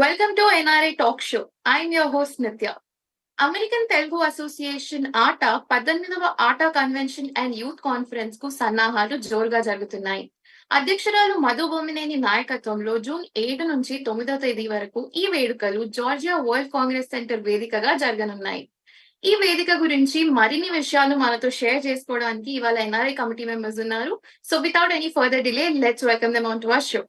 Welcome to NRI Talk Show. I'm your host Nitya. American Telugu association ఆట 18వ ఆట convention and youth conference కు సన్నాహాలు జోరుగా జరుగుతున్నాయి. అధ్యక్షురాలు మధు బొమ్మినేని నాయకత్వంలో జూన్ 7 నుంచి 9వ తేదీ వరకు ఈ వేడుకలు జార్జియా వరల్డ్ కాంగ్రెస్ సెంటర్ వేదికగా జరగనున్నాయి. ఈ వేదిక గురించి మరిన్ని విషయాలు మనతో షేర్ చేసుకోవడానికి ఇవాళ ఎన్ఆర్ఐ కమిటీ మెంబర్స్ ఉన్నారు. So without any further delay let's welcome them on to our show.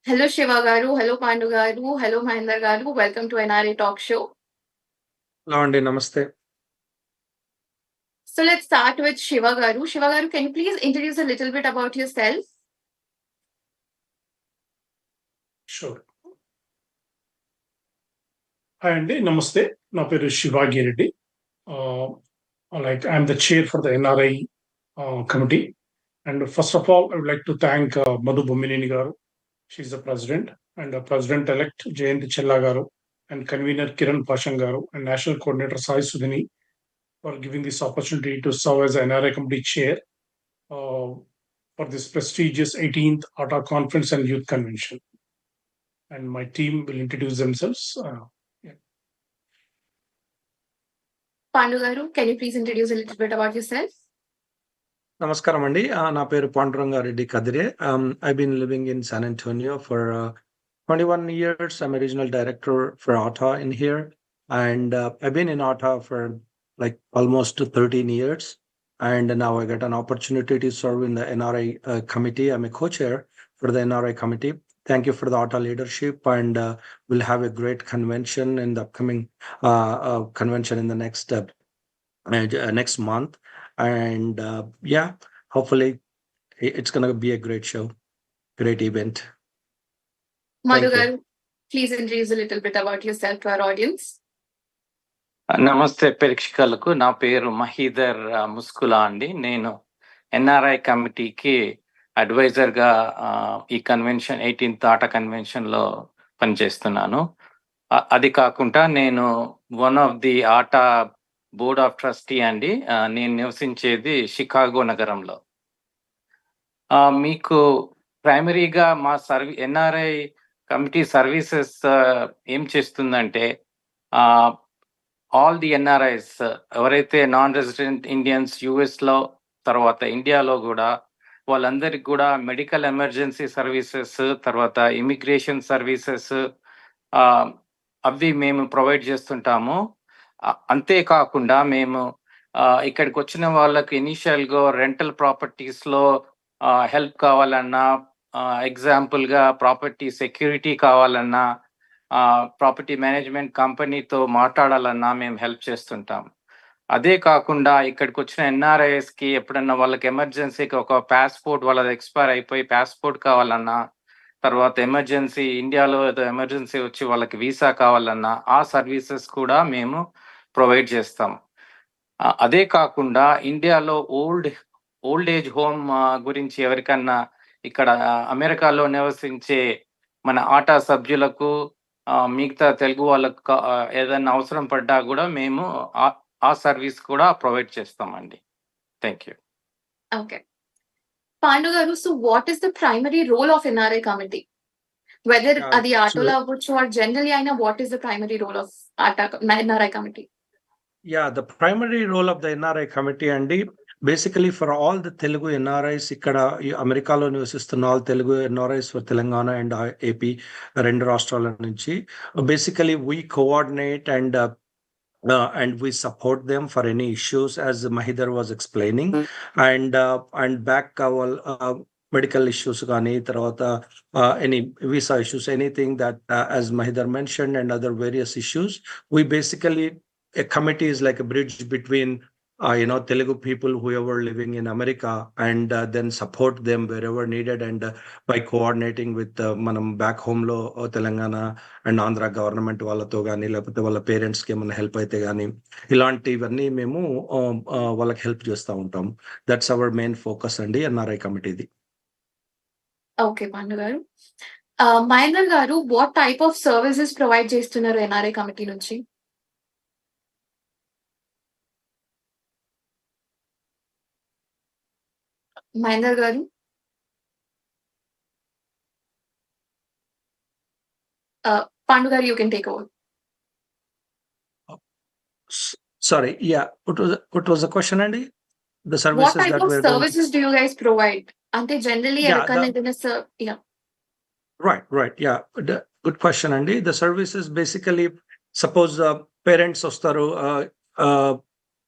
Hello Shiva గారు, హలో పాండు గారు, హలో మహేందర్ గారు, welcome to NRI talk show. Hello అండి, నమస్తే. So let's start with Shiva Garu. Shiva Garu, can you please introduce a little bit about yourself? Sure. Hi Andy, namaste. Na peru Shiva Gireddy. I'm the chair for the NRI committee. And first of all, I would like to thank Madhu Bommineni Garu. She's the president, and President-elect Jayanti Chella Garu, and convener Kiran Pashan Garu, and National Coordinator Sai Sudhini for giving this opportunity to serve as NRI committee chair for this prestigious 18th ATA Conference and Youth Convention. And my team will introduce themselves. Pandu Garu, can you please introduce a little bit about yourself? నమస్కారం అండి. నా పేరు Panduranga Reddy Kadire. I've been living in San Antonio for 21 years. I'm a regional director for ATA in here, and I've been in ATA for like almost 13 years, and now I get an opportunity to serve in the NRI committee. I'm a co-chair for the NRI committee. Thank you for the ATA leadership, and we'll have a great convention in the upcoming convention in the next month. And hopefully it's going to be a great show, great event. Madhu Garu, please introduce a little bit about yourself to our audience. నమస్తే ప్రేక్షకులకు. నా పేరు మహీదర్ ముస్కులా అండి. నేను NRI కమిటీకి అడ్వైజర్గా ఈ convention 18th ఆట కన్వెన్షన్లో పనిచేస్తున్నాను. అది కాకుండా నేను వన్ ఆఫ్ ది ఆట బోర్డ్ ఆఫ్ ట్రస్టీ అండి. నేను నివసించేది షికాగో నగరంలో. మీకు ప్రైమరీగా మా ఎన్ఆర్ఐ కమిటీ సర్వీసెస్ ఏం చేస్తుందంటే, ఆల్ ది ఎన్ఆర్ఐస్ ఎవరైతే నాన్ రెసిడెంట్ ఇండియన్స్ యుఎస్లో తర్వాత ఇండియాలో కూడా వాళ్ళందరికి కూడా మెడికల్ ఎమర్జెన్సీ సర్వీసెస్, తర్వాత ఇమిగ్రేషన్ సర్వీసెస్ అవి మేము ప్రొవైడ్ చేస్తుంటాము. అంతేకాకుండా మేము ఇక్కడికి వచ్చిన వాళ్ళకి ఇనిషియల్గా రెంటల్ ప్రాపర్టీస్లో హెల్ప్ కావాలన్నా, ఎగ్జాంపుల్గా ప్రాపర్టీ సెక్యూరిటీ కావాలన్నా, ప్రాపర్టీ మేనేజ్మెంట్ కంపెనీతో మాట్లాడాలన్నా మేము హెల్ప్ చేస్తుంటాం. అదే కాకుండా ఇక్కడికి వచ్చిన ఎన్ఆర్ఐఎస్కి ఎప్పుడన్నా వాళ్ళకి ఎమర్జెన్సీకి ఒక పాస్పోర్ట్ వాళ్ళది ఎక్స్పైర్ అయిపోయి పాస్పోర్ట్ కావాలన్నా, తర్వాత ఎమర్జెన్సీ ఇండియాలో ఏదో ఎమర్జెన్సీ వచ్చి వాళ్ళకి వీసా కావాలన్నా ఆ సర్వీసెస్ కూడా మేము ప్రొవైడ్ చేస్తాం. అదే కాకుండా ఇండియాలో ఓల్డ్ ఏజ్ హోమ్ గురించి ఎవరికన్నా ఇక్కడ అమెరికాలో నివసించే మన ఆటా సభ్యులకు మిగతా తెలుగు వాళ్ళకు ఏదైనా అవసరం పడ్డా కూడా మేము ఆ సర్వీస్ కూడా ప్రొవైడ్ చేస్తామండి. Thank you. Okay. Pandu Garu, so what is the primary role of NRI committee? Whether adi ఆటోలో అవ్వచ్చు or generally అయినా, what is the primary role of NRI committee? Yeah, the primary role of the NRI committee అండి, basically for all the Telugu NRIs ఇక్కడ అమెరికాలో నివసిస్తున్న all Telugu NRIs for Telangana and AP రెండు రాష్ట్రాల నుంచి basically we coordinate and we support them for any issues as Mahidar was explaining, and back our medical issues gaani tarvata any visa issues, anything that as Mahidar mentioned, and other various issues. We basically, a committee is like a bridge between Telugu people whoever living in America, and then support them wherever needed, and by coordinating with manam back home lo Telangana and Andhra government వాళ్ళతో కానీ లేకపోతే వాళ్ళ పేరెంట్స్కి ఏమైనా help అయితే కానీ ఇలాంటివన్నీ మేము వాళ్ళకి హెల్ప్ చేస్తూ ఉంటాం. దట్స్ అవర్ మెయిన్ ఫోకస్ అండి ఎన్ఆర్ఐ కమిటీది. ఓకే పాండు గారు. మహేందర్ గారు, what type of services provide చేస్తున్నారు ఎన్ఆర్ఐ కమిటీ నుంచి? మహేందర్ గారు. Pandu garu, you can take over. Sorry, yeah, what was the question, Andy? The What services type that of we're going to, services do you guys provide? Ante generally yeah, ఎవరికైనా ఏదైనా yeah. right, yeah. Good question, Andy. The services basically, suppose parents వస్తారు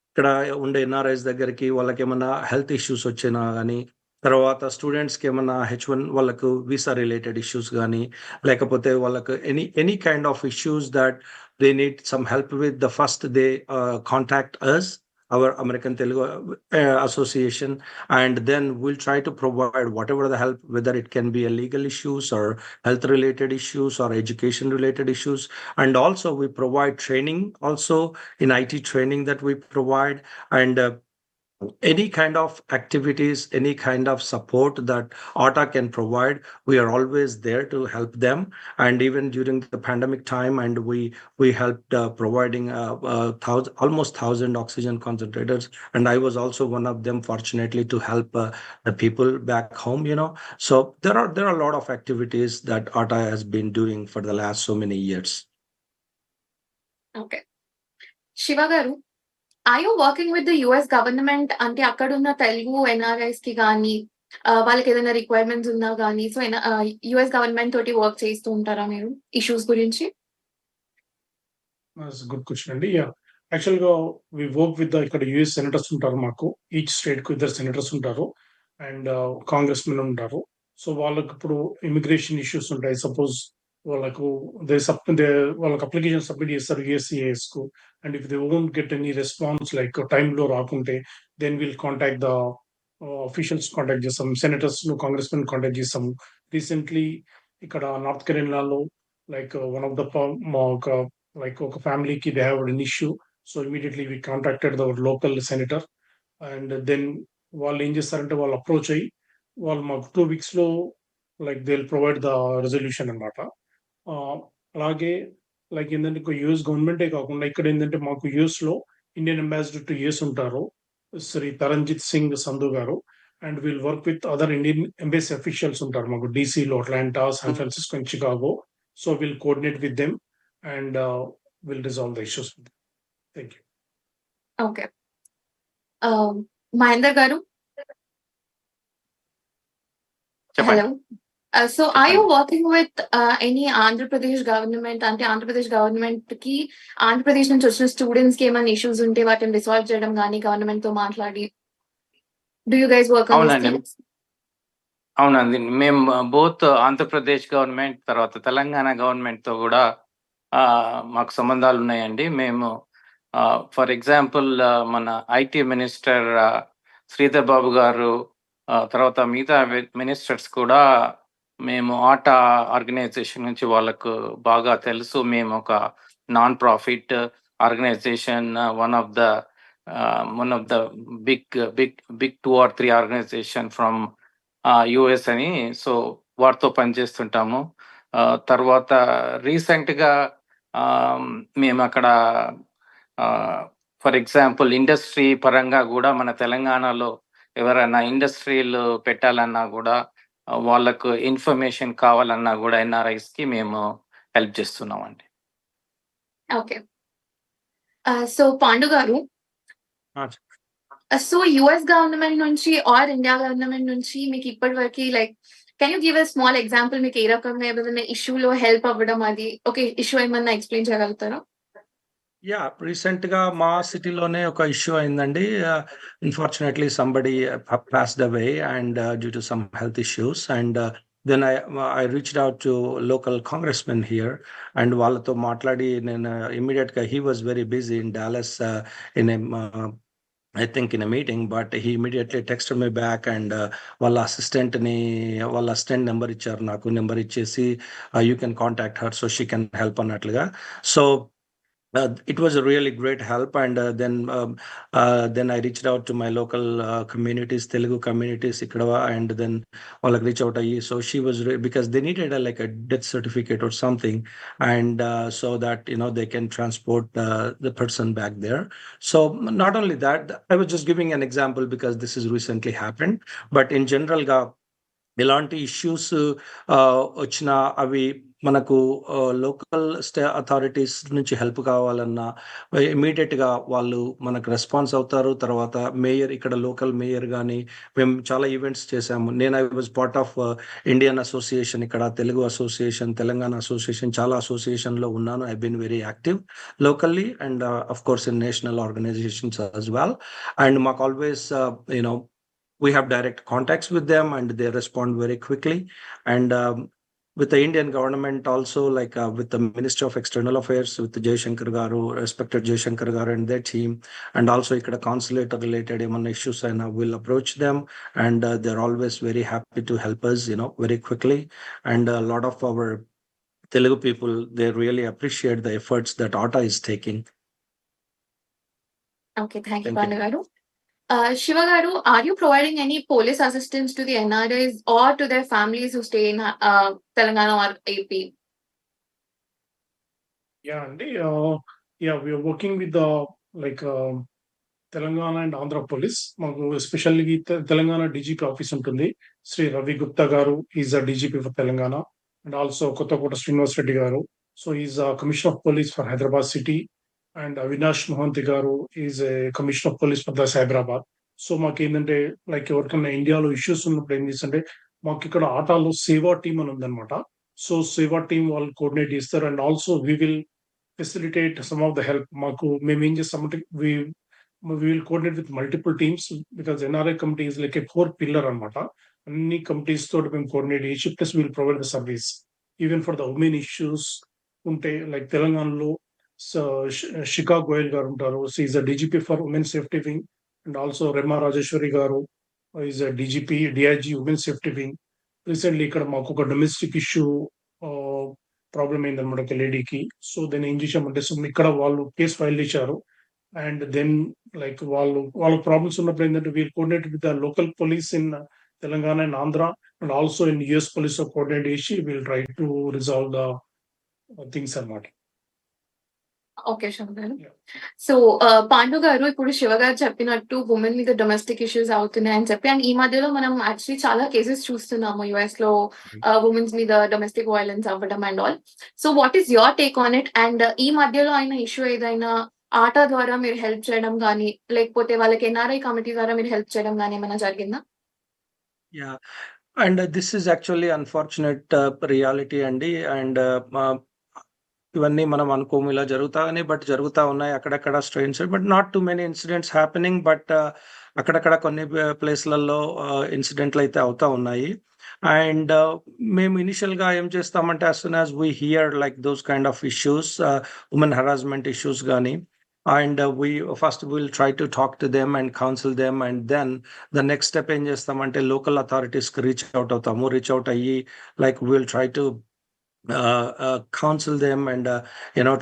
ఇక్కడ ఉండే NRIs దగ్గరికి, వాళ్ళకి ఏమన్నా health issues వచ్చినా కానీ, తర్వాత స్టూడెంట్స్కి ఏమన్నా H1 వాళ్ళకు వీసా రిలేటెడ్ ఇష్యూస్ కానీ, లేకపోతే వాళ్ళకు any kind of issues that they need some help with the first they contact us, our American Telugu Association, and then we'll try to provide whatever the help, whether it can be a legal issues or health related issues or education related issues. And also we provide training also in IT training that we provide, and any kind of activities, any kind of support that ATA can provide, we are always there to help them. And even during the pandemic time, and we helped providing almost 1,000 oxygen concentrators, and I was also one of them, fortunately, to help the people back home, so there are a lot of activities that ATA has been doing for the last so many years. Okay. Shiva garu, are you working with the US government? అంటే అక్కడ ఉన్న Telugu NRIs కి కానీ వాళ్ళకి ఏదైనా requirements ఉన్నా కానీ, so US government తోటి వర్క్ చేస్తూ ఉంటారా మీరు ఇష్యూస్ గురించి? That's a good question అండి. Yeah, యాక్చువల్ గా వి వర్క్ విత్ ఇక్కడ యుఎస్ సెనేటర్స్ ఉంటారు. మాకు ఈచ్ స్టేట్ కు 2 సెనేటర్స్ ఉంటారు అండ్ కాంగ్రెస్ మెన్ ఉంటారు. సో వాళ్ళకి ఇప్పుడు ఇమిగ్రేషన్ ఇష్యూస్ ఉంటాయి. సపోజ్ వాళ్ళకు వాళ్ళకి అప్లికేషన్ సబ్మిట్ చేస్తారు యుఎస్సిఐఎస్ కు, and if they won't get any response, like టైంలో రాకుంటే, then will contact the officials, contact చేస్తాం, సెనేటర్స్ ను, కాంగ్రెస్ మెన్ కాంటాక్ట్ చేస్తాము. రీసెంట్లీ ఇక్కడ నార్త్ కెరోలినాలో like one of the like ఒక ఫ్యామిలీకి they have an issue, so immediately we contacted the local senator, and then వాళ్ళు ఏం చేస్తారంటే వాళ్ళు అప్రోచ్ అయ్యి వాళ్ళు మాకు 2 weeks లో like they will provide the resolution అనమాట. అలాగే లైక్ ఏంటంటే యుఎస్ గవర్నమెంటే కాకుండా ఇక్కడ ఏంటంటే మాకు యుఎస్ లో ఇండియన్ అంబాసిడర్ టు యుఎస్ ఉంటారు, Shri Taranjit Singh Sandhu garu, and will work with other Indian embassy officials ఉంటారు మాకు డీసీలో, Atlanta, San Francisco and Chicago. So will coordinate with them and will resolve the issues. Thank you. Okay. Mahendra garu, hello. So are you working with any Andhra Pradesh government? Ante Andhra Pradesh government ki Andhra Pradesh nunchi vachina students ki emana issues unte vatini resolve cheyadam gaani government tho maatladi, do you guys work on these things? అవునండి, మేము both Andhra Pradesh government తర్వాత Telangana government తో కూడా మాకు సంబంధాలు ఉన్నాయండి. మేము for example మన ఐటీ మినిస్టర్ శ్రీధర్ బాబు గారు, తర్వాత మిగతా మినిస్టర్స్ కూడా మేము ఆటా ఆర్గనైజేషన్ నుంచి వాళ్ళకు బాగా తెలుసు. మేము ఒక non profit organization, one of the big 2 or 3 organization from US అని, సో వాటితో పనిచేస్తుంటాము. తర్వాత రీసెంట్గా మేము అక్కడ ఫర్ ఎగ్జాంపుల్ ఇండస్ట్రీ పరంగా కూడా మన తెలంగాణలో ఎవరైనా ఇండస్ట్రీలు పెట్టాలన్నా కూడా, వాళ్ళకు ఇన్ఫర్మేషన్ కావాలన్నా కూడా ఎన్ఆర్ఐస్ కి మేము హెల్ప్ చేస్తున్నాం అండి. Okay. So Pandu garu, so US government నుంచి ఆర్ ఇండియా గవర్నమెంట్ నుంచి మీకు ఇప్పటి వరకు like can you give a small example, మీకు ఏ రకంగా ఏదైనా ఇష్యూలో హెల్ప్ అవ్వడం, అది ఓకే ఇష్యూ ఏమన్నా ఎక్స్ప్లెయిన్ చేయగలుగుతారా? యా, రీసెంట్ గా మా సిటీలోనే ఒక ఇష్యూ అయిందండి. Unfortunately somebody passed away and due to some health issues, and then I reached out to local congressmen here, and వాళ్ళతో మాట్లాడి నేను ఇమీడియట్ గా, he was very busy in Dallas in I think in a meeting, but he immediately texted me back, and వాళ్ళ assistant number ఇచ్చారు నాకు, number ఇచ్చేసి you can contact her so she can help అన్నట్లుగా. So it was a really great help, and then I reached out to my local communities, Telugu communities ikkada, and then వాళ్ళకి reach out అయ్యి, so she was because they needed like a death certificate or something, and so that they can transport the person back there. So not only that, I was just giving an example because this has recently happened, but in general ga ఎలాంటి issues వచ్చినా అవి మనకు local authorities నుంచి help కావాలన్నా ఇమీడియట్గా వాళ్ళు మనకు response అవుతారు. తర్వాత మేయర్, ఇక్కడ లోకల్ మేయర్ కానీ, మేము చాలా ఈవెంట్స్ చేశాము. నేను I was part of Indian association, ఇక్కడ తెలుగు అసోసియేషన్, తెలంగాణ అసోసియేషన్, చాలా అసోసియేషన్లో ఉన్నాను. I been very active locally and of course in national organizations as well. And maku always we have direct contacts with them and they respond very quickly. And with the Indian government also, like with the Ministry of External Affairs, with the Jaishankar garu, respected Jaishankar garu and their team, and also ikkada consulate related issues, and we'll approach them, and they're always very happy to help us very quickly. And a lot of our Telugu people, they really appreciate the efforts that ATA is taking. Okay, thank you, Thank you. Panu garu. Shiva garu, are you providing any police assistance to the NRIs or to their families who stay in Telangana or AP? Yeah, and we are working with the Telangana and Andhra Police. Especially Telangana DGP office ఉంటుంది. Sri Ravi Gupta garu is a DGP for Telangana, and also Kothakota Srinivas Reddy garu. So he's a Commissioner of Police for Hyderabad City, and Avinash Mohanty garu is a Commissioner of Police for the Hyderabad. So మాకు ఏంటంటే ఎవరికైనా ఇండియాలో issues ఉన్నప్పుడు ఏం చేస్తుంటే మాకు ఇక్కడ ఆటాలో సేవా టీమ్ అని ఉందన్నమాట. సో సేవా టీం వాళ్ళు కోఆర్డినేట్ చేస్తారు, and also we will facilitate some of the help. మేము ఏం చేస్తామంటే we will coordinate with multiple teams because NRI committee is like a core pillar అనమాట. అన్ని కమిటీస్ తోటి మేము కోఆర్డినేట్ చేసి plus will provide the service even for the women issues ఉంటే. Like తెలంగాణలో శిఖా గోయల్ గారు ఉంటారు, is a DGP for women safety wing, and also Rema Rajeshwari garu is a DGP DIG women safety wing. Recently ఇక్కడ మాకు ఒక డొమెస్టిక్ ఇష్యూ ప్రాబ్లం అయిందనమాట ఒక లేడీకి. So దాన్ని ఏం చేసామంటే ఇక్కడ వాళ్ళు కేసు ఫైల్ చేశారు, అండ్ దెన్ వాళ్ళ ప్రాబ్లమ్స్ ఉన్నప్పుడు ఏంటంటే we'll coordinate with the local police in Telangana and Andhra, and also in US police coordinate చేసి we'll try to resolve the things అన్నమాట. ఓకే శివ గారు. సో పాండు గారు, ఇప్పుడు శివ గారు చెప్పినట్టు ఉమెన్ మీద డొమెస్టిక్ ఇష్యూస్ అవుతున్నాయని చెప్పి, అండ్ ఈ మధ్యలో మనం యాక్చువల్లీ చాలా కేసెస్ చూస్తున్నాము యుఎస్ లో ఉమెన్స్ మీద డొమెస్టిక్ వైలెన్స్ అవ్వడం and all. So what is your take on it? And ఈ మధ్యలో అయిన ఇష్యూ ఏదైనా ఆటా ద్వారా మీరు హెల్ప్ చేయడం కానీ, లేకపోతే వాళ్ళకి ఎన్ఆర్ఐ కమిటీ ద్వారా మీరు హెల్ప్ చేయడం కానీ ఏమైనా జరిగిందా? Yeah, and this is actually unfortunate reality అండి. అండ్ ఇవన్నీ మనం అనుకోము ఇలా జరుగుతాయని, బట్ జరుగుతా ఉన్నాయి అక్కడక్కడ strains, but not to many incidents happening, but అక్కడక్కడ కొన్ని ప్లేస్లలో ఇన్సిడెంట్లు అయితే అవుతా ఉన్నాయి. అండ్ మేము ఇనిషియల్గా ఏం చేస్తామంటే as soon as we hear like those kind of issues, women harassment issues కానీ, and we first will try to talk to them and counsel them, and then the next step ఏం చేస్తామంటే local అథారిటీస్కి reach out అయ్యి like we'll try to counsel them and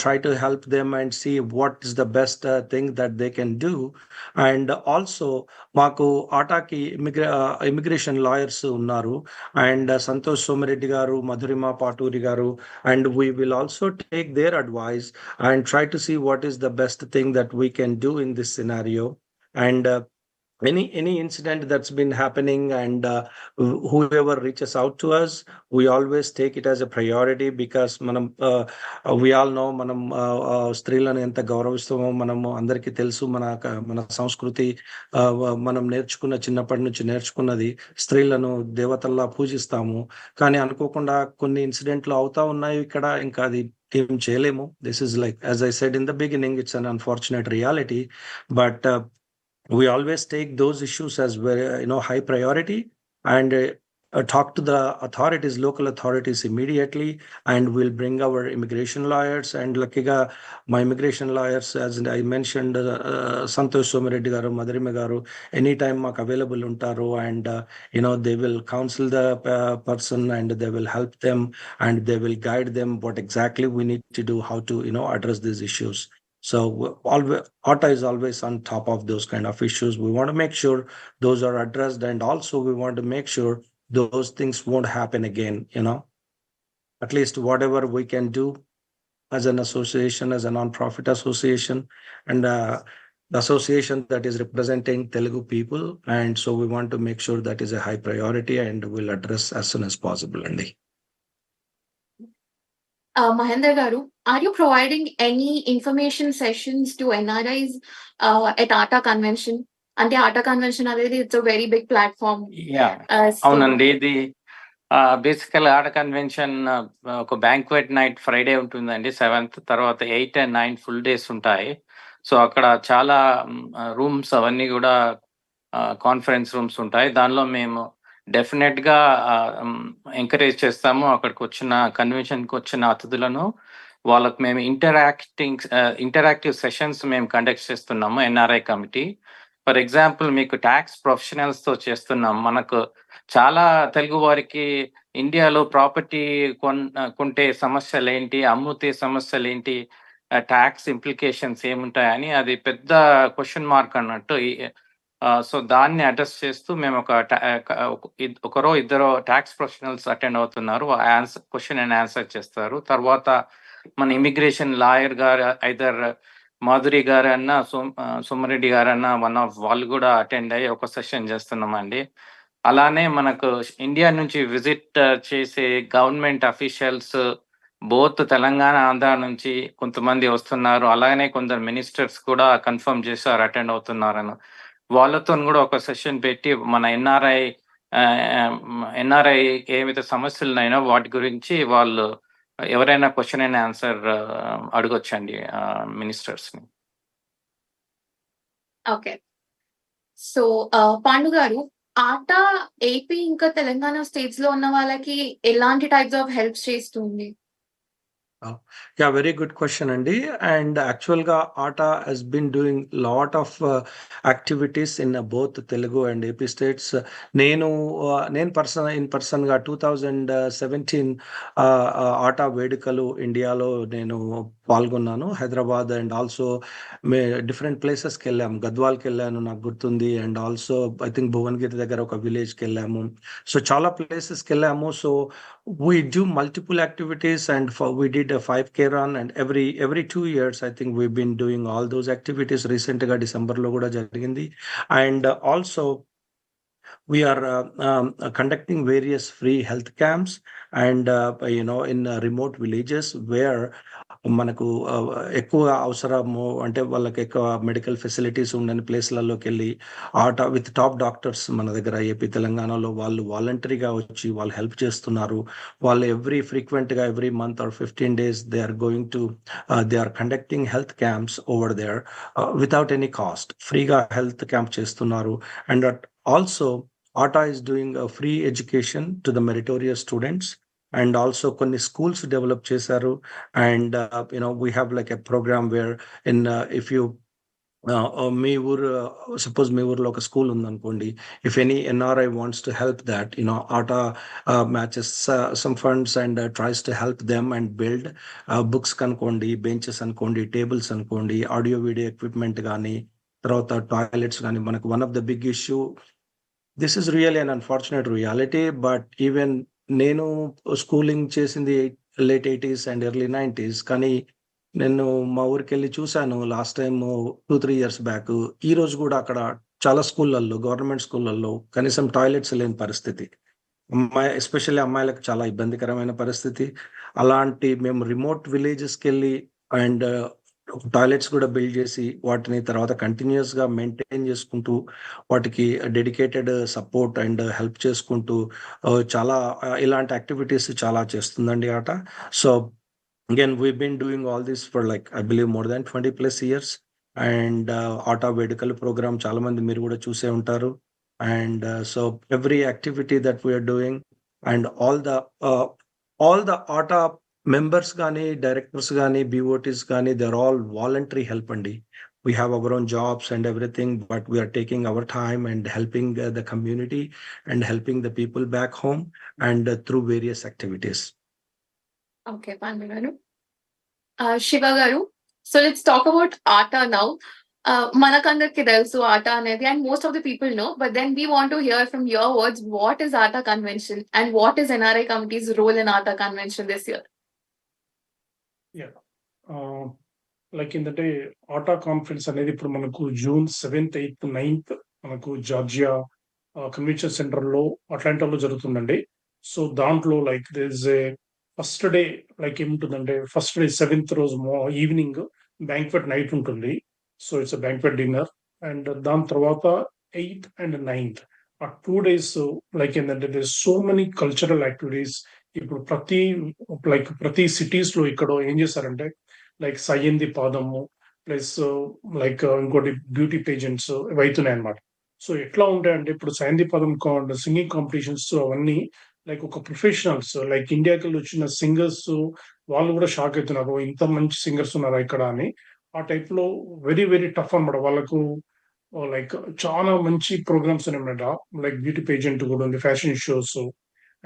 try to help them and see what is the best thing that they can do. And also మాకు ఆటాకి immigration lawyers ఉన్నారు, and Santosh Somireddy గారు, మధురిమ పాటూరి గారు, and we will also take their advice and try to see what is the best thing that we can do in this scenario. And any incident that's been happening, and whoever reaches out to us, we always take it as a priority, because manam we all know manam స్త్రీలను ఎంత గౌరవిస్తామో మనము అందరికీ తెలుసు. మన సంస్కృతి మనం చిన్నప్పటి నుంచి నేర్చుకున్నది, స్త్రీలను దేవతల్లా పూజిస్తాము. కానీ అనుకోకుండా కొన్ని ఇన్సిడెంట్లు అవుతా ఉన్నాయి ఇక్కడ, ఇంకా అది ఏం చేయలేము. This is like as I said in the beginning, it's an unfortunate reality, but we always take those issues as very high priority, and talk to the authorities, local authorities immediately, and we'll bring our immigration lawyers. And luckiga my immigration lawyers, as I mentioned, Santosh Somireddy garu, Madhurima garu, anytime maku available untaru, and they will counsel the person, and they will help them, and they will guide them what exactly we need to do, how to address these issues. So ATA is always on top of those kind of issues. We want to make sure those are addressed, and also we want to make sure those things won't happen again. At least whatever we can do as an association, as a non-profit association, and the association that is representing Telugu people, and so we want to make sure that is a high priority, and we'll address as soon as possible. Andy. Mahendra garu, are you providing any information sessions to NRIs at ATA convention? And the ATA convention అనేది it's a very big platform. Yeah So, అవునండి. ఇది బేసికల్ ఆడ convention ఒక banquet night Friday ఉంటుందండి 7th, తర్వాత 8 and 9 full days ఉంటాయి. So అక్కడ చాలా రూమ్స్ అవన్నీ కూడా కాన్ఫరెన్స్ రూమ్స్ ఉంటాయి. దానిలో మేము డెఫినెట్ గా ఎంకరేజ్ చేస్తాము అక్కడికి వచ్చిన కన్వెన్షన్కి వచ్చిన అతిథులను. వాళ్ళకు మేము ఇంటరాక్టివ్ సెషన్స్ మేము కండక్ట్ చేస్తున్నాము ఎన్ఆర్ఐ కమిటీ. ఫర్ ఎగ్జాంపుల్ మీకు ట్యాక్స్ ప్రొఫెషనల్స్ తో చేస్తున్నాం. మనకు చాలా తెలుగు వారికి ఇండియాలో ప్రాపర్టీ కొంటే సమస్యలు ఏంటి, అమ్ముతే సమస్యలు ఏంటి, ట్యాక్స్ ఇంప్లికేషన్స్ ఏముంటాయని అది పెద్ద క్వశ్చన్ మార్క్ అన్నట్టు. సో దాన్ని అడ్రస్ చేస్తూ మేము ఒకరో ఇద్దరు ట్యాక్స్ ప్రొఫెషనల్స్ అటెండ్ అవుతున్నారు. క్వశ్చన్ అండ్ ఆన్సర్ చేస్తారు. తర్వాత మన ఇమిగ్రేషన్ లాయర్ గారు ఐదర్ మాధురి గారు అన్న సోమరెడ్డి గారు అన్న వాళ్ళు కూడా అటెండ్ అయ్యి ఒక సెషన్ చేస్తున్నామండి. అలానే మనకు ఇండియా నుంచి విజిట్ చేసే government officials both Telangana Andhra నుంచి కొంతమంది వస్తున్నారు. అలాగనే కొందరు మినిస్టర్స్ కూడా కన్ఫర్మ్ చేశారు అటెండ్ అవుతున్నారని. వాళ్ళతో కూడా ఒక సెషన్ పెట్టి మన ఎన్ఆర్ఐ ఏమైతే సమస్యలు ఉన్నాయో వాటి గురించి వాళ్ళు ఎవరైనా క్వశ్చన్ అండ్ ఆన్సర్ అడగొచ్చండి మినిస్టర్స్ ని. ఓకే. సో పాండు గారు, ఆటా ఏపీ ఇంకా తెలంగాణ స్టేట్స్ లో ఉన్న వాళ్ళకి ఎలాంటి టైప్స్ ఆఫ్ హెల్ప్ చేస్తుంది? Yeah, very good question, Andy. And actual ga ATA has been doing lot of activities in both Telugu and AP states. నేను in person గా 2017 ATA వేడుకలు ఇండియాలో నేను పాల్గొన్నాను. హైదరాబాద్ అండ్ ఆల్సో డిఫరెంట్ ప్లేసెస్కి వెళ్ళాము. గద్వాల్కి వెళ్ళాను, నాకు గుర్తుంది. And also I think Bhuvanagiri దగ్గర ఒక విలేజ్కి వెళ్ళాము. సో చాలా ప్లేసెస్కి వెళ్ళాము. So we do multiple activities, and we did a 5K run, and every 2 years I think we've been doing all those activities. Recent ga December lo kuda jarigindi. And also we are conducting various free health camps and in remote villages where మనకు ఎక్కువ అవసరము అంటే వాళ్ళకి ఎక్కువ medical facilities ఉండని ప్లేస్లలోకి వెళ్ళి ఆటా with top doctors మన దగ్గర ఏపీ తెలంగాణలో వాళ్ళు వాలంటరీగా వచ్చి వాళ్ళు హెల్ప్ చేస్తున్నారు. వాళ్ళు every month or 15 days they are conducting health camps over there without any cost. ఫ్రీగా హెల్త్ క్యాంప్ చేస్తున్నారు. And also ATA is doing a free education to the meritorious students. And also కొన్ని schools develop చేశారు. And we have like a program where if you మీ ఊరు suppose మీ ఊర్లో ఒక school ఉందనుకోండి, if any NRI wants to help that ATA matches some funds and tries to help them and build books అనుకోండి, benches అనుకోండి, tables అనుకోండి, audio video equipment కానీ, తర్వాత టాయిలెట్స్ కానీ. మనకు one of the big issue, this is really an unfortunate reality, but even నేను schooling చేసింది late 80s and early 90s, కానీ నేను మా ఊరికి వెళ్ళి చూశాను లాస్ట్ టైం 2-3 years బ్యాక్. ఈ రోజు కూడా అక్కడ చాలా స్కూళ్ళల్లో, గవర్నమెంట్ స్కూళ్ళల్లో కనీసం టాయిలెట్స్ లేని పరిస్థితి. ఎస్పెషల్లీ అమ్మాయిలకు చాలా ఇబ్బందికరమైన పరిస్థితి. అలాంటి మేము రిమోట్ విలేజెస్కి వెళ్ళి అండ్ టాయిలెట్స్ కూడా బిల్డ్ చేసి వాటిని తర్వాత కంటిన్యూస్ గా మెయింటైన్ చేసుకుంటూ వాటికి డెడికేటెడ్ సపోర్ట్ అండ్ హెల్ప్ చేసుకుంటూ చాలా ఇలాంటి యాక్టివిటీస్ చాలా చేస్తుందండి ఆట. So again we've been doing all this for like I believe more than 20+ years. And ATA వేడుకల ప్రోగ్రామ్ చాలా మంది మీరు కూడా చూసే ఉంటారు. And so every activity that we are doing and all the ATA members గానీ, డైరెక్టర్స్ గానీ, BOTs గానీ, they're all voluntary help అండి. We have our own jobs and everything, but we are taking our time and helping the community and helping the people back home and through various activities. Okay, Pandu garu. Shiva garu, so let's talk about ATA now. Manakandarki telusu ATA anedi, and most of the people know, but then we want to hear from your words, what is ATA convention and what is NRI committee's role in ATA convention this year? Yeah. Like in the day, ATA conference అనేది ఇప్పుడు మనకు June 7th, 8th, 9th మనకు Georgia convention centre లో అట్లాంటాలో జరుగుతుందండి. So దాంట్లో like there is a first day like ఏముంటుందంటే first day 7th రోజు evening banquet night ఉంటుంది. So it's banquet dinner. And దాని తర్వాత 8th and 9th ఆ 2 days లైక్ ఏంటంటే this so many cultural activities. ఇప్పుడు ప్రతి సిటీస్ లో ఇక్కడ ఏం చేశారంటే లైక్ సయ్యంది పాదము ప్లస్ లైక్ ఇంకోటి బ్యూటీ పేజెంట్స్ ఇవి అవుతున్నాయి అనమాట. సో ఎట్లా ఉంటాయంటే ఇప్పుడు సయ్యంది పాదం సింగింగ్ కాంపిటీషన్స్ అవన్నీ లైక్ ఒక ప్రొఫెషనల్స్ లైక్ ఇండియాకి వచ్చిన సింగర్స్ వాళ్ళు కూడా షాక్ అవుతున్నారు, ఇంత మంచి సింగర్స్ ఉన్నారా ఇక్కడ అని. ఆ టైప్ లో వెరీ వెరీ టఫ్ అనమాట వాళ్ళకు. లైక్ చాలా మంచి ప్రోగ్రామ్స్ ఉన్నాయన్నమాట. లైక్ బ్యూటీ పేజెంట్ కూడా ఉంది, ఫ్యాషన్ షోస్,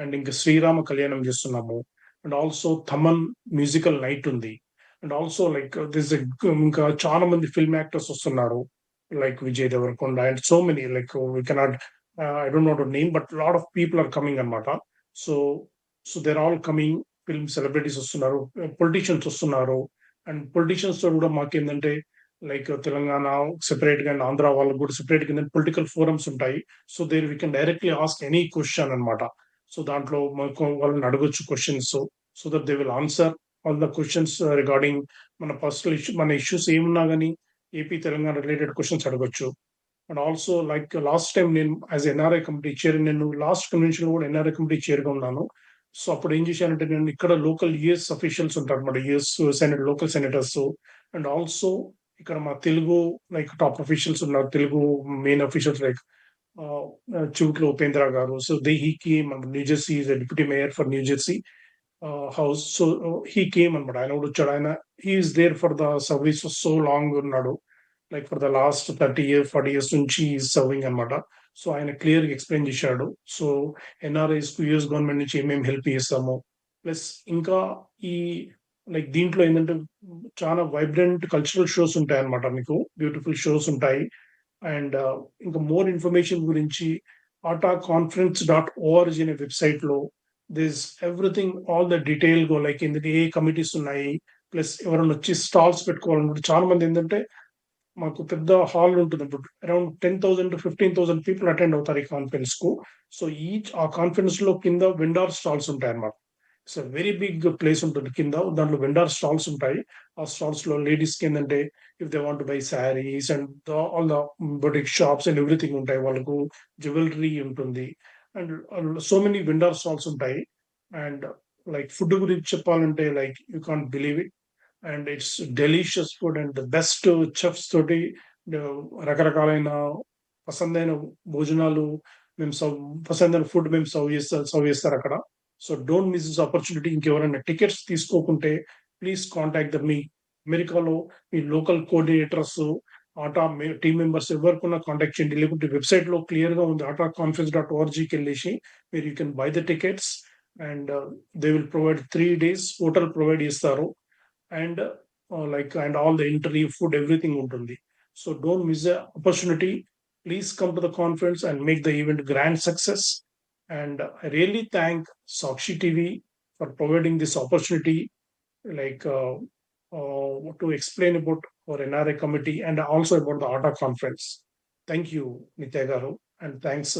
అండ్ ఇంకా శ్రీరామ కళ్యాణం చేస్తున్నాము. And also Thaman musical night ఉంది. అండ్ ఆల్సో లైక్ దిస్ ఇంకా చాలా మంది ఫిల్మ్ యాక్టర్స్ వస్తున్నారు like Vijay Deverakonda and so many like we cannot I don't know to name but lot of people are coming అనమాట. So they're all coming. Film celebrities వస్తున్నారు, politicians వస్తున్నారు. And politicians తో కూడా మాకేందంటే లైక్ తెలంగాణ సెపరేట్ గా and Andhra వాళ్ళకి కూడా సెపరేట్ గా పొలిటికల్ ఫోరమ్స్ ఉంటాయి. So there we can directly ask any question అనమాట. సో దాంట్లో వాళ్ళని అడగొచ్చు questions. So that they will answer all the questions regarding మన పర్సనల్ ఇష్యూ, మన ఇష్యూస్ ఏమున్నా కానీ ఏపీ తెలంగాణ రిలేటెడ్ క్వశ్చన్స్ అడగొచ్చు. And also like last time నేను యాజ్ ఎన్ఆర్ఐ కమిటీ చైర్, నేను లాస్ట్ కన్వెన్షన్ కూడా ఎన్ఆర్ఐ కమిటీ చైర్ గా ఉన్నాను. సో అప్పుడు ఏం చేశానంటే నేను ఇక్కడ లోకల్ యుఎస్ అఫీషియల్స్ ఉంటారు అనమాట, US senate local senators. And also ఇక్కడ మా తెలుగు లైక్ టాప్ అఫీషియల్స్ ఉన్నారు, Telugu main officials like Chivutla Upendra garu. So he came New Jersey is deputy mayor for New Jersey house. So he came అనమాట, ఆయన కూడా వచ్చాడు. ఆయన he's there for the service so long ఉన్నాడు, like for the last 30 years 40 years నుంచి serving అనమాట. So ఆయన clear గా ఎక్స్ప్లెయిన్ చేశాడు. సో ఎన్ఆర్ఐస్ యుఎస్ గవర్నమెంట్ నుంచి ఏమేమి హెల్ప్ చేస్తాము, ప్లస్ ఇంకా ఈ లైక్ దీంట్లో ఏంటంటే చాలా వైబ్రెంట్ కల్చరల్ షోస్ ఉంటాయి అనమాట, మీకు బ్యూటిఫుల్ షోస్ ఉంటాయి. అండ్ ఇంకా మోర్ ఇన్ఫర్మేషన్ గురించి ATAconference.org అనే వెబ్సైట్ లో this everything all the detail go like ఏంటంటే ఏ కమిటీస్ ఉన్నాయి, ప్లస్ ఎవరైనా వచ్చి స్టాల్స్ పెట్టుకోవాలన్నమాట. చాలా మంది ఏంటంటే మాకు పెద్ద హాల్ ఉంటుంది, అరౌండ్ 10,000 to 15,000 పీపుల్ అటెండ్ అవుతారు ఈ కాన్ఫరెన్స్ కు. సో ఆ కాన్ఫరెన్స్ లో కింద వెండార్ స్టాల్స్ ఉంటాయి అన్నమాట. ఇట్స్ వెరీ బిగ్ ప్లేస్ ఉంటుంది కింద, దాంట్లో వెండార్ స్టాల్స్ ఉంటాయి. ఆ స్టాల్స్ లో లేడీస్ కి ఏంటంటే if they want buy saris and all the boutique shops and everything ఉంటాయి, వాళ్ళకు జ్యువెలరీ ఉంటుంది. And so many vendor stalls ఉంటాయి. అండ్ లైక్ ఫుడ్ గురించి చెప్పాలంటే like you can't believe it, and it's delicious food and the best chefs తోటి రకరకాలైన పసందైన భోజనాలు మేము పసందైన ఫుడ్ మేము సర్వ్ చేస్తారు అక్కడ. So don't miss this opportunity. ఇంకెవరైనా టికెట్స్ తీసుకోకుంటే ప్లీజ్ కాంటాక్ట్ మీ అమెరికాలో మీ లోకల్ కోఆర్డినేటర్స్, ఆటా టీమ్ మెంబర్స్ ఎవరికన్నా కాంటాక్ట్ చేయండి. లేకుంటే వెబ్సైట్ లో క్లియర్ గా ఉంది ATAconference.org వెళ్ళేసి మీరు you can buy the tickets. And they will provide 3 days hotel provide చేస్తారు. And like and all the entry food everything ఉంటుంది. So don't miss the opportunity. Please come to the conference and make the event grand success. And I really thank Sakshi TV for providing this opportunity, like to explain about our NRA committee and also about the ATA conference. Thank you, Nitya Garu, and thanks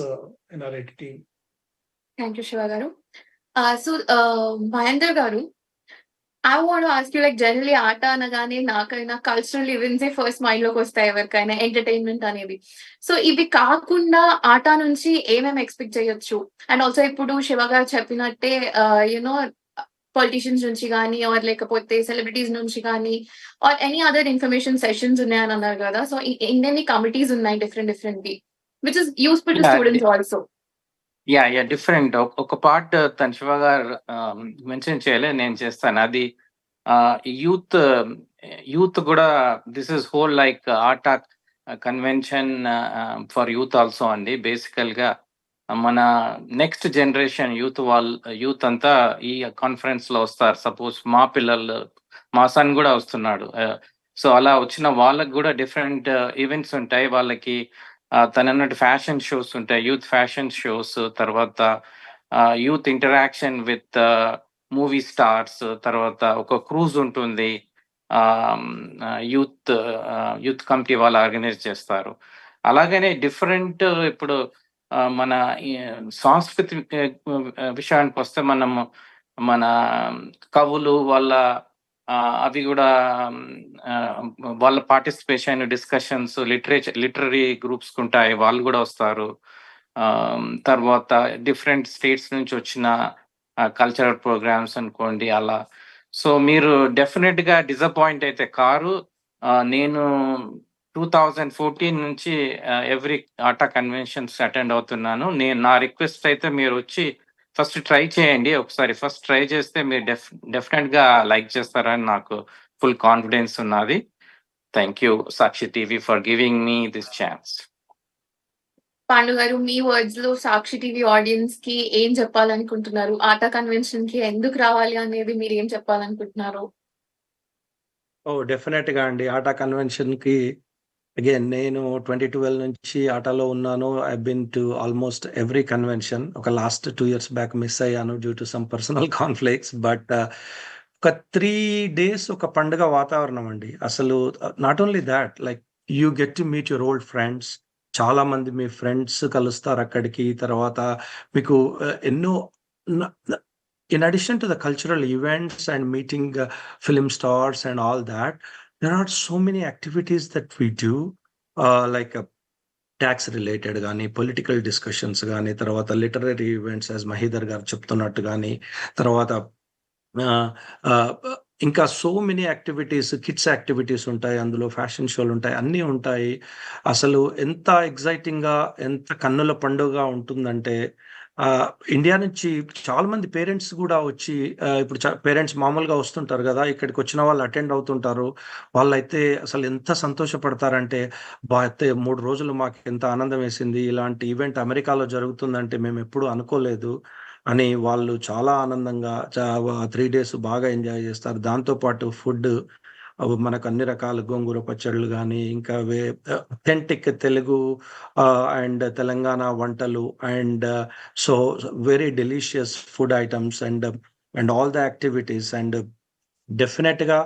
NRA team. Thank you, Shiva Garu. So, Mahendra Garu, I want to ask you, like, generally, ఆట అనగానే నాకైనా cultural events first mind లోకి వస్తాయి ఎవరికైనా, entertainment అనేది. So ఇవి కాకుండా ఆట నుంచి ఏమేమి ఎక్స్పెక్ట్ చేయొచ్చు? అండ్ ఆల్సో ఇప్పుడు శివ గారు చెప్పినట్టే యునో పొలిటీషియన్స్ నుంచి కానీ ఆర్ లేకపోతే సెలబ్రిటీస్ నుంచి కానీ or any other information sessions ఉన్నాయని అన్నారు కదా. సో ఎన్ని కమిటీస్ ఉన్నాయి different which is useful to students also. Yeah different. ఒక పార్ట్ తన శివ గారు మెన్షన్ చేయలే, నేను చేస్తాను. అది యూత్ కూడా this is whole like atta convention for youth also అండి. బేసికల్ గా మన నెక్స్ట్ జనరేషన్ యూత్ అంతా ఈ కాన్ఫరెన్స్ లో వస్తారు. సపోజ్ మా పిల్లలు, మా సన్ కూడా వస్తున్నాడు. సో అలా వచ్చిన వాళ్ళకి కూడా డిఫరెంట్ ఈవెంట్స్ ఉంటాయి. వాళ్ళకి తనన్నట్టు ఫ్యాషన్ షోస్ ఉంటాయి, యూత్ ఫ్యాషన్ షోస్, తర్వాత youth interaction with movie stars, తర్వాత ఒక క్రూజ్ ఉంటుంది, యూత్ కమిటీ వాళ్ళు ఆర్గనైజ్ చేస్తారు. అలాగనే డిఫరెంట్ ఇప్పుడు మన సాంస్కృతిక విషయానికి వస్తే మన కవులు వాళ్ళ అవి కూడా వాళ్ళ పార్టిసిపేషన్, డిస్కషన్స్, లిటరరీ గ్రూప్స్ ఉంటాయి, వాళ్ళు కూడా వస్తారు. తర్వాత డిఫరెంట్ స్టేట్స్ నుంచి వచ్చిన కల్చరల్ ప్రోగ్రామ్స్ అనుకోండి అలా. సో మీరు డెఫినెట్ గా డిసప్పాయింట్ అయితే కారు. నేను 2014 నుంచి ఎవ్రీ ఆటా కన్వెన్షన్స్ అటెండ్ అవుతున్నాను. నా రిక్వెస్ట్ అయితే మీరు వచ్చి ఫస్ట్ ట్రై చేయండి ఒకసారి. ఫస్ట్ ట్రై చేస్తే మీరు డెఫినెట్ గా లైక్ చేస్తారని నాకు ఫుల్ కాన్ఫిడెన్స్ ఉన్నది. Thank you Sakshi TV for giving me this chance. Pandu గారు, మీ వర్డ్స్ లో సాక్షి టీవీ ఆడియన్స్ కి ఏం చెప్పాలనుకుంటున్నారు? ఆటా కన్వెన్షన్ కి ఎందుకు రావాలి అనేది మీరు ఏం చెప్పాలనుకుంటున్నారు? డెఫినెట్ గా అండి. ఆటా కన్వెన్షన్ కి అగైన్ నేను 2012 నుంచి ఆటాలో ఉన్నాను. I been to almost every convention. ఒక లాస్ట్ 2 years బ్యాక్ మిస్ అయ్యాను due to some personal conflicts. But ఒక 3 days ఒక పండుగ వాతావరణం అండి. అసలు not only that, like you get to meet your old friends. చాలా మంది మీ ఫ్రెండ్స్ కలుస్తారు అక్కడికి. తర్వాత మీకు ఎన్నో in addition to the cultural events and meeting film stars and all that, there are so many activities that we do, like tax related గానీ, political discussions కానీ, తర్వాత లిటరరీ ఈవెంట్స్ యాజ్ మహీధర్ గారు చెప్తున్నట్టు కానీ, తర్వాత ఇంకా so many activities, kids activities ఉంటాయి, అందులో ఫ్యాషన్ షోలు ఉంటాయి, అన్నీ ఉంటాయి. అసలు ఎంత ఎగ్జైటింగ్ గా, ఎంత కన్నుల పండుగ ఉంటుందంటే ఇండియా నుంచి చాలా మంది పేరెంట్స్ కూడా వచ్చి, ఇప్పుడు పేరెంట్స్ మామూలుగా వస్తుంటారు కదా, ఇక్కడికి వచ్చిన వాళ్ళు అటెండ్ అవుతుంటారు. వాళ్ళైతే అసలు ఎంత సంతోషపడతారంటే, అయితే 3 రోజులు మాకు ఎంత ఆనందం వేసింది, ఇలాంటి ఈవెంట్ అమెరికాలో జరుగుతుందంటే మేము ఎప్పుడు అనుకోలేదు అని వాళ్ళు చాలా ఆనందంగా 3 days బాగా ఎంజాయ్ చేస్తారు. దాంతో పాటు ఫుడ్ మనకు అన్ని రకాల గోంగూర పచ్చళ్ళు కానీ, ఇంకా అథెంటిక్ తెలుగు అండ్ తెలంగాణ వంటలు and so very delicious food items and all the activities. And definite గా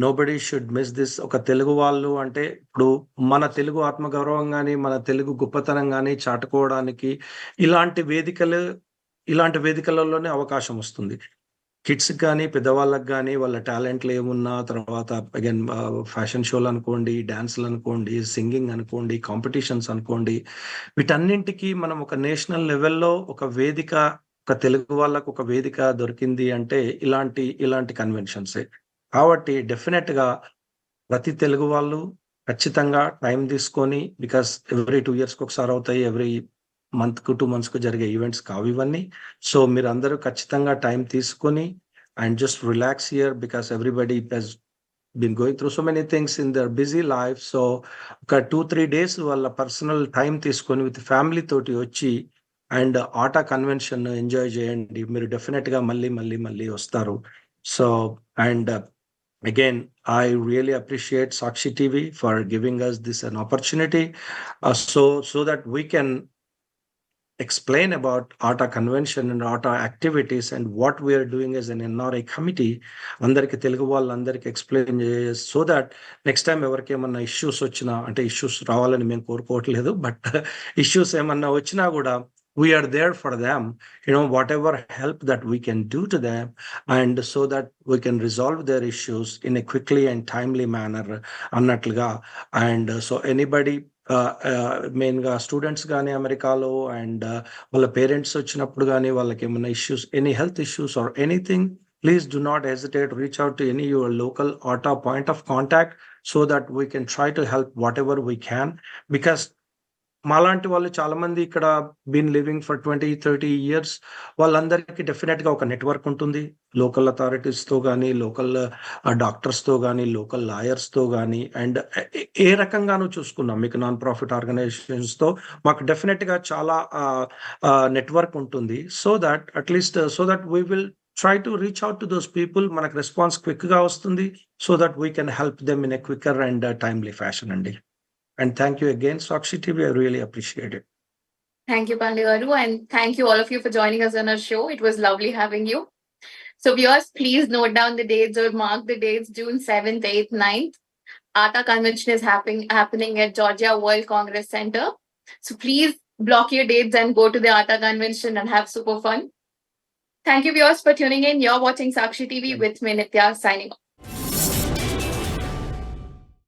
నోబడీ షుడ్ మిస్ దిస్. ఒక తెలుగు వాళ్ళు అంటే ఇప్పుడు మన తెలుగు ఆత్మగౌరవం కానీ, మన తెలుగు గొప్పతనం కానీ చాటుకోవడానికి ఇలాంటి వేదికలలోనే అవకాశం వస్తుంది. కిడ్స్ కానీ, పెద్దవాళ్ళకి కానీ, వాళ్ళ టాలెంట్లు ఏమున్నా, తర్వాత అగైన్ ఫ్యాషన్ షోలు అనుకోండి, డాన్స్లు అనుకోండి, సింగింగ్ అనుకోండి, కాంపిటీషన్స్ అనుకోండి, వీటన్నింటికి మనం ఒక నేషనల్ లెవెల్లో ఒక వేదిక, ఒక తెలుగు వాళ్ళకు ఒక వేదిక దొరికింది అంటే ఇలాంటి కన్వెన్షన్సే. కాబట్టి డెఫినెట్ గా ప్రతి తెలుగు వాళ్ళు ఖచ్చితంగా టైం తీసుకొని, బికాస్ ఎవ్రీ 2 years ఒకసారి అవుతాయి, ఎవ్రీ మంత్ కు 2 months కు జరిగే ఈవెంట్స్ కావు ఇవన్నీ. సో మీరు అందరూ ఖచ్చితంగా టైం తీసుకొని and just relax here, because everybody has been going through so many things in their busy life. So ఒక 2-3 days వాళ్ళ పర్సనల్ టైం తీసుకొని విత్ ఫ్యామిలీ తోటి వచ్చి అండ్ ఆటా కన్వెన్షన్ ఎంజాయ్ చేయండి. మీరు డెఫినెట్ గా మళ్ళీ వస్తారు. So and again, I really appreciate Sakshi TV for giving us this an opportunity, so that we can explain about ATA convention and ATA activities and what we are doing as an NRI committee. Andariki Telugu vallandariki explain so that next time evariki emanna issues ochina, ante issues ravalani mem korukovatledu, but issues emanna ochina kuda we are there for them, whatever help that we can do to them, and so that we can resolve their issues in a quickly and timely manner annatluga. And so anybody main గా students కానీ అమెరికాలో and వాళ్ళ parents వచ్చినప్పుడు కానీ, వాళ్ళకి ఏమైనా issues, any health issues or anything, please do not hesitate, reach out to any your local ATA point of contact so that we can try to help whatever we can. Because మాలాంటి వాళ్ళు చాలా మంది ఇక్కడ been living for 20-30 years, వాళ్ళందరికీ definite గా ఒక network ఉంటుంది, local authorities తో కానీ, లోకల్ డాక్టర్స్ తో కానీ, లోకల్ లాయర్స్ తో కానీ, అండ్ ఏ రకంగానూ చూసుకున్నాం మీకు నాన్ ప్రాఫిట్ ఆర్గనైజేషన్స్ తో మాకు డెఫినెట్ గా చాలా నెట్వర్క్ ఉంటుంది. So that at least we will try to reach out to those people, మనకు రెస్పాన్స్ క్విక్ గా వస్తుంది, so that we can help them in a quicker and timely fashion అండి. And thank you again, Sakshi TV. I really appreciate it. Thank you, Pandey garu, and thank you all of you for joining us on our show. It was lovely having you. So viewers, please note down the dates or mark the dates. June 7th, 8th, 9th. ATA convention is happening at Georgia World Congress Center. So please block your dates and go to the ATA convention and have super fun. Thank you, viewers, for tuning in. You're watching Sakshi TV with me, Nitya, signing off.